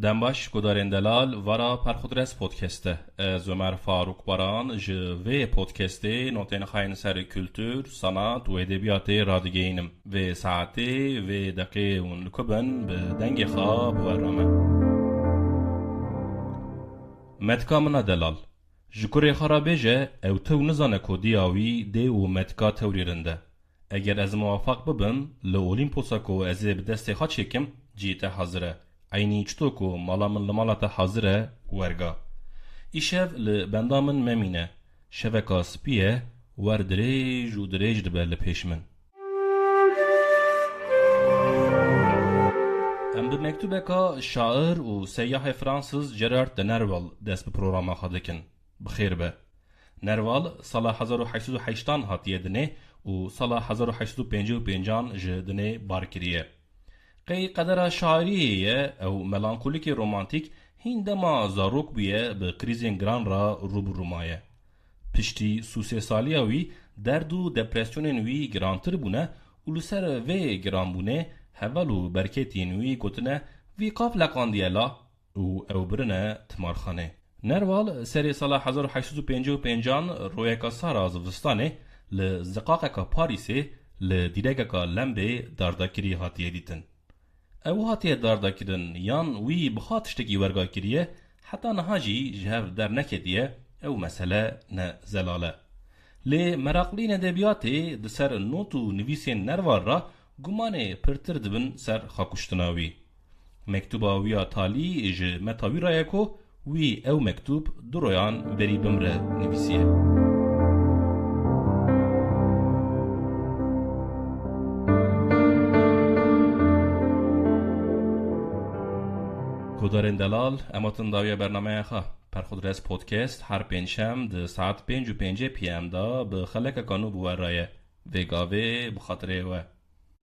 دنباش گدارن دلال ورا پرخودرس پودکسته از عمر فاروق باران و پودکسته نوتین خاین سر کلتور صنعت و ادبیات رادگینم و ساعتی و دقیقه اون لکبن به دنگ خواب و رامه متکا منا دلال جکوری خرابه جه او تو نزانه که دیاوی دی و متکا توریرنده اگر از موافق ببن لأولیمپوسا که از بدست خواد شکم جیته حاضره aynı çto ku mala min li mala te hazir e werga. İşev li benda min memîne. Şeveka spiye wer dirêj û dirêj dibe li pêş min. Em bi mektubeka şair û seyyahê Fransız Gerard de Nerval dest bi programa xwe dikin. Bixêr be. Nerval sala 1880 hatiye dinê û sala 1855 ji dinê barkiriye. قی قدر شاعریه او ملانکولیک رومانتیک هندما زاروک بیه به کریزین گران را روبرومایه. پشتی سوسی سالیاوی درد و دپرسیونن وی گرانتر بونه اولوسر وی گران بونه هولو برکتین وی گوتنه وی قاف لقاندیلا او برنه تمارخانه. نروال سری سال 1855 رویکا سارا زوستانه لزقاقکا پاریسه لدیرگکا لمبه دارداکری هاتیه دیتن. او هاتیه دارداکرن یان وی بخات شتکی ورگا کریه حتی نهاجی جهو در نکدیه او مسئله نه زلاله. لی مراقلین ادبیاتی ده سر نوتو نویسین نروار را گمانه پرتر دبن سر خاکوشتناوی. مکتوبا ویا تالی جه متاوی را یکو وی او مکتوب درویان بری بمره نویسیه. گودارن دلال اماتن داوی برنامه خواه پرخودرس پودکست هر پنجشنبه ده ساعت 5:05 PM دا به خلک کانو بوار رایه وگاوه بخاطره و